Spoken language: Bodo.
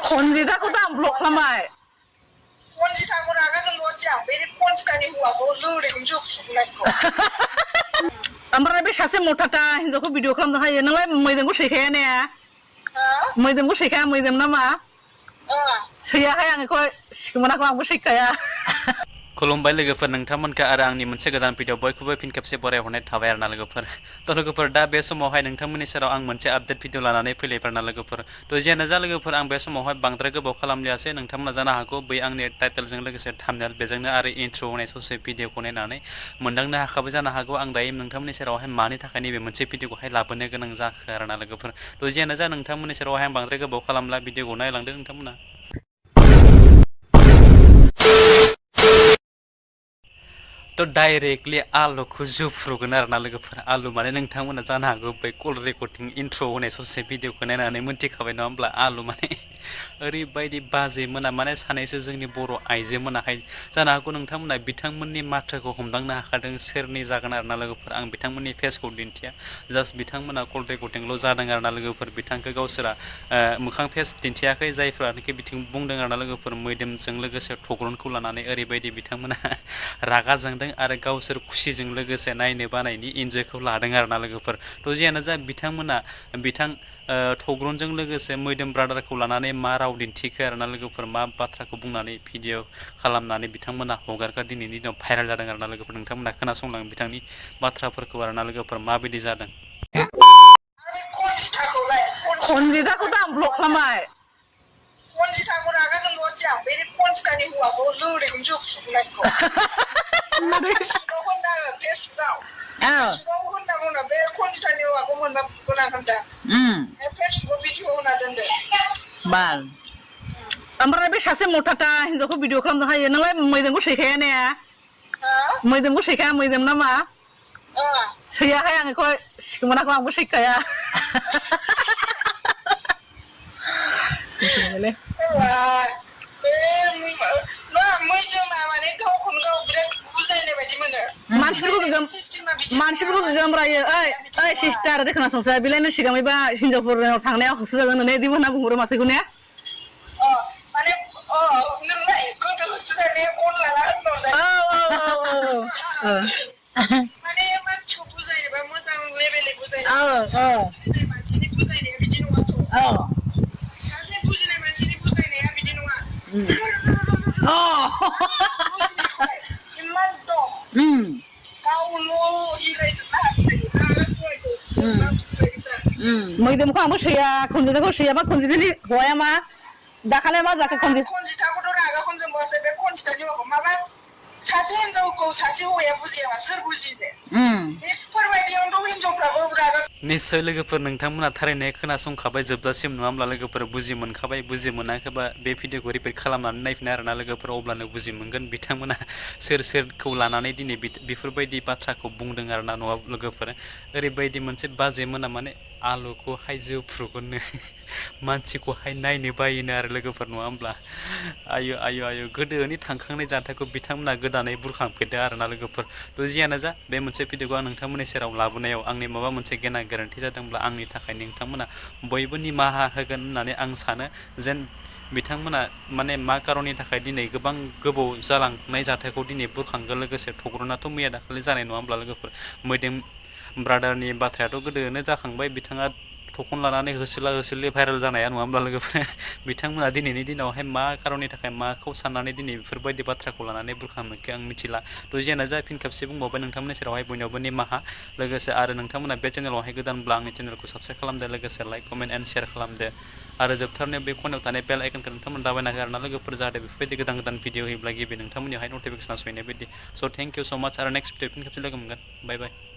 konjitaखौ दा ब्लक खालामबाय konjitaखौ रागा जोंल'सै आं बे konjitaनि हौवाखौ लोरिखौनो जोख्रुबनायखौ ओमफ्राय बे सासे मथाटा हिनजावखौ भिडिअ खालामनो हायो नोंलाय मैदोमखौ सैखाया ने मैदोमखौ सैखाया मैदोम नामा सैयाहाय आं बेखौ सिखोमानाखौ आंबो सैखाया खुलुमबाय लोगोफोर नोंथांमोनखौ आरो आंनि मोनसे गोदान भिडिअ बयखौबो फिन खेबसे बरायहरनाय थाबाय आरोना लोगोफोर थ' लोगोफोर दा बे समावहाय नोंथांमोननि सेराव आं मोनसे आपडेट भिडिअ लानानै फैलायबाय आरोना लोगोफोर थ' जियानो जा लोगोफोर आं बे समावहाय बांद्राय गोबाव खालामलियासै नोंथांमोना जानो हागौ बै आंनि टाइटेलजों लोगोसे थाम्बनेल बेजोंनो आरो इन्ट्र' होनाय ससे भिडिअखौ नायनानै मोनदांनो हाखाबाय जानो हागौ आं दायो नोंथांमोननि सेरावहाय मानि थाखाय नैबे मोनसे भिडिअखौहाय लाबोनो गोनां जाखो आरोना लोगोफोर थ' जियानो जा नोंथांमोननि सेरावहाय आं बांद्राय गोबाव खालामला भिडिअखौ नायलांदो नोंथांमोना तो डाइरेक्टली आलुखौ जुफ्रुगोन आरोना लोगोफोर आलु माने नोंथांमोना जानो हागौ बै कल रेकर्डिं इन्ट्र' होनाय ससे भिडिअखौ नायनानै मोनथिखाबाय नङा होमब्ला आलु माने ओरैबायदि बाजै मोना माने सानैसो जोंनि बर' आइजोमोनाहाय जानो हागौ नोंथांमोना बिथांमोननि माथोखौ हमदांनो हाखादों सोरनि जागोन आरोना लोगोफोर आं बिथांमोननि फेसखौ दिन्थिया जास्ट बिथांमोना कल रेकर्डिंल' जादों आरोना लोगोफोर बिथांखौ गावसोरा मोखां फेस दिन्थियाखै जायफ्रानोखि बिथिं बुंदों आरोना लोगोफोर मैदोमजों लोगोसे थग्रनखौ लानानै ओरैबायदि बिथांमोना रागा जोंदों आरो गावसोर खुसिजों लोगोसे नायनो बानायनि इन्जयखौ लादों आरोना लोगोफोर थ' जियानो जा बिथांमोना थग्रनजों लोगोसे मैदोम ब्रादारखौ लानानै मा राव दिन्थिखो आरोना लोगोफोर मा बाथ्राखौ बुंनानै भिडिअ खालामनानै बिथांमोना हगारखा दिनैनि दिनाव भाइरेल जादों आरोना लोगोफोर नोंथांमोना खोनासंलां बिथांनि बाथ्राफोरखौ आरोना लोगोफोर माबायदि जादों konjitaखौ दा ब्लक खालामबाय konjitaखौ रागा जोंल'सै आं बे konjitaनि हौवाखौ लोरिखौनो जोख्रुबनायखौ फेसबुकाव होनना बुंना बे konjitaनि हौवाखौ मोनबा बुगोन आं होनदा फेसबुकाव भिडिअ होना दोनदो बाल ओमफ्राय बे सासे मथाटा हिनजावखौ भिडिअ खालामनो हायो नोंलाय मैदोमखौ सैखाया ने मैदोमखौ सैखाया मैदोम नामा सैयाहाय आं बेखौ सिखोमानाखौ आंबो सैखाया मानसिफोरखौ गोमरायो ओइ सिस्टार दे खोनासंसाय बेलाय नों सिगाङैबा हिनजावफोरनाव थांनायाव होसो जागोन होननानै बिदि होनना बुंहरो माथोखौ ने माने नोंलाय गोदो होसो जानाया बन लाना माने मानसिखौ बुजायनोबा मोजां लेभेलै बुजायनो बुजिनाय मानसिनि बुजायनाया बिदि नङाथ' सासे बुजिनाय मानसिनि बुजायनाया बिदि नङा बुजिनायखौलाय इमान दं गावल' हिरायजोबनो हागोन मैदोमखौ आंबो सैया konjitaखौ सैयाबा konjitaनि हौवाया मा दाखालि मा जाखो konjitaखौथ' रागाखौनो जोंबासै बे konjitaनि हौवाखौ माबा सासे हिनजावखौ सासे हौवाया बुजियाबा सोर बुजिदो बेफोरबायदियावनोथ' हिनजावफ्राबो रागा निस्सय लोगोफोर नोंथांमोना थारैनो खोनासंखाबाय जोबजासिम नङा होमब्ला लोगोफोर बुजि मोनखाबाय बुजि मोनाखैबा बे भिडिअखौ रिपिट खालामनानै नायफिनो आरोना लोगोफोर अब्लानो बुजि मोनगोन बिथांमोना सोरखौ लानानै दिनै बेफोरबायदि बाथ्राखौ बुंदों आरोना न'आव लोगोफोर ओरैबायदि मोनसे बाजै मोना माने आलुखौहाय जोफ्रुगोननो मानसिखौहाय नायनो बायोनो आरो लोगोफोर नङा होमब्ला आयु आयु आयु गोदोनि थांखांनाय जाथायखौ बिथांमोना गोदानै बुरखांफिनदों आरोना लोगोफोर थ' जियानो जा बे मोनसे भिडिअखौ आं नोंथांमोननि सेराव लाबोनायाव आंनि माबा मोनसे गेना गोरोन्थि जादोंब्ला आंनि थाखाय नोंथांमोना बयबो निमाहा होगोन होननानै आं सानो जेन बिथांमोना माने मा कारननि थाखाय दिनै गोबां गोबाव जालांनाय जाथायखौ दिनै बुरखांगोन लोगोसे थग्रनाथ' मैया दाखालि जानाय नङा होमब्ला लोगोफोर मैदोम ब्रादारनि बाथ्रायाथ' गोदोनो जाखांबाय बिथाङा थखन लानानै होसोले भाइरेल जानाया नङा होमब्ला लोगोफोर बिथांमोना दिनैनि दिनावहाय मा कारननि थाखाय माखौ साननानै दिनै बेफोरबायदि बाथ्राखौ लानानै बुरखांनायखौ आं मिथिला थ' जियानो जा फिन खेबसे बुंबावबाय नोंथांमोननि सेरावहाय बयनावबो निमाहा लोगोसे आरो नोंथांमोना बे चेनेलावहाय गोदानब्ला आंनि चेनेलखौ साबस्क्राइब खालामदो लोगोसे लाइक कमेन्ट एन्ड शेयार खालामदो आरो जोबथारनायाव बे खनायाव थानाय बेल आइकनखौ नोंथांमोना दाबायना हो आरोना लोगोफोर जाहाथे बेफोरबायदि गोदान गोदान भिडिअ होयोब्ला गिबि नोंथांमोननियावहाय नटिफिकेसना सहैनाय बायदि स' थेंक इउ स' माच आरो नेक्स्ट भिडिअ फिन खेबसे लोगो मोनगोन बाय बाय